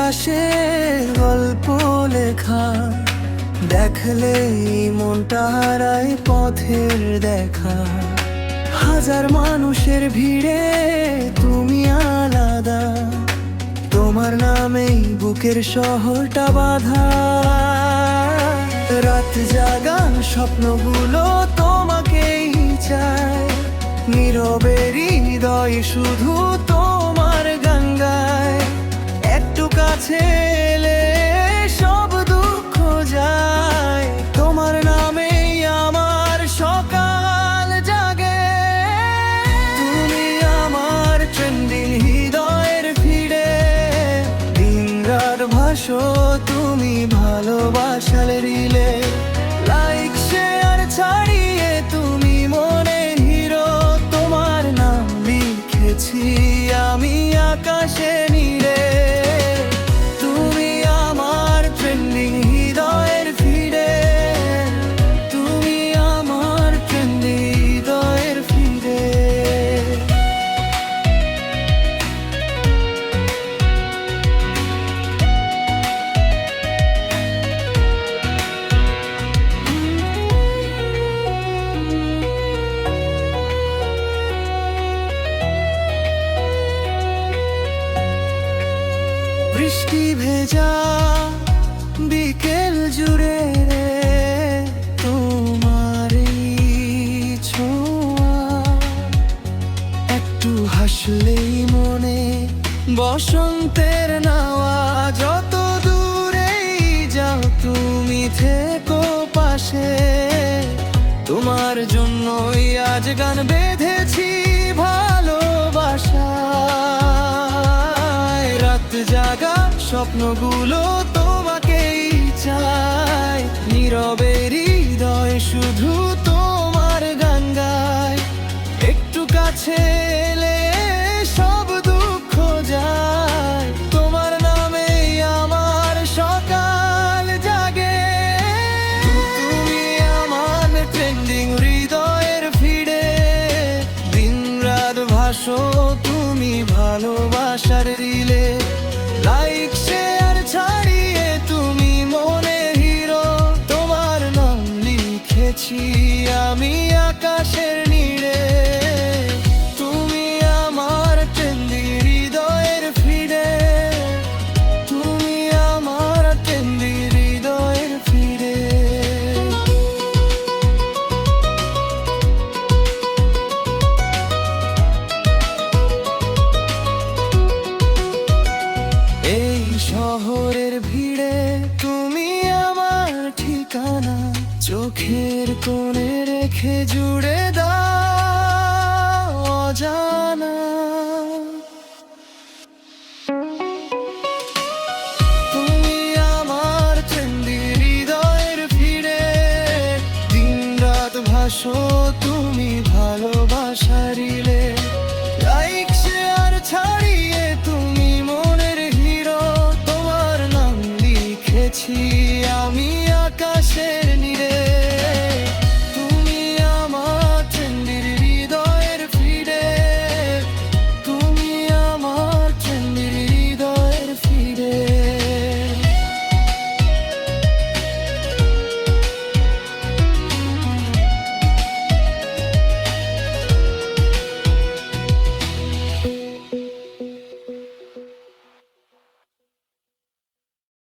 ইতিহাসের গল্প লেখা, দেখলেই মনটা হারায় পথের দেখা। হাজার মানুষের ভিড়ে তুমি আলাদা, তোমার নামেই বুকের শহরটা বাঁধা। রাত জাগা স্বপ্নগুলো তোমাকেই চায়, নীরবে হৃদয় শুধু তোমার গান গায়। একটু কাছে এলে সব দুঃখ যায়, তোমার নামেই আমার সকাল জাগে। তুমি আমার ট্রেন্ডিং হৃদয়ের ফিরে, দিন রাত ভাসো তুমি ভালোবাসার রিলে। লাইক শেয়ার ছাড়িয়ে তুমি মনের হিরো, তোমার নাম লিখেছি আমি আকাশে নীলে। তুমি আমার ট্রেন্ডিং হৃদয়ের ফিরে, তুমি আমার ট্রেন্ডিং হৃদয়ের ফিরে। বৃষ্টি ভেজা বিকেল জুড়ে তোমারই ছোঁয়া, একটু হাসলেই মনে বসন্তের নাওয়া। যত দূরেই যাও তুমি থেকো পাশে, তোমার জন্যই আজ গান বেঁধেছি ভালোবাসা। রাত জাগা স্বপ্নগুলো তোমাকেই চায়, নীরবে হৃদয় শুধু তোমার গান গায়। একটু কাছে এলে সব দুঃখ যায়, তোমার নামেই আমার সকাল জাগে। তুমি আমার ট্রেন্ডিং হৃদয়ের ফিরে, দিন রাত ভাসো তুমি ভালোবাসার রিলে। লাইক শেয়ার ছাড়িয়ে তুমি মনের হিরো, তোমার নাম লিখেছি আমি আকাশের নীড়ে। তুমি আমার ট্রেন্ডিং হৃদয়ের ফিরে, তুমি আমার ট্রেন্ডিং হৃদয়ের ফিরে। এই শহরের ভিড়ে তুমি আমার ঠিকানা, চোখের কোণে রেখে জুড়ে দাও অজানা। তুমি আমার ট্রেন্ডিং হৃদয়ের ফিরে, দিন রাত ভাসো তুমি ভালোবাসার রিলে। লাইক শেয়ার ছাড়িয়ে তুমি মনের হিরো, তোমার নাম লিখেছি আমি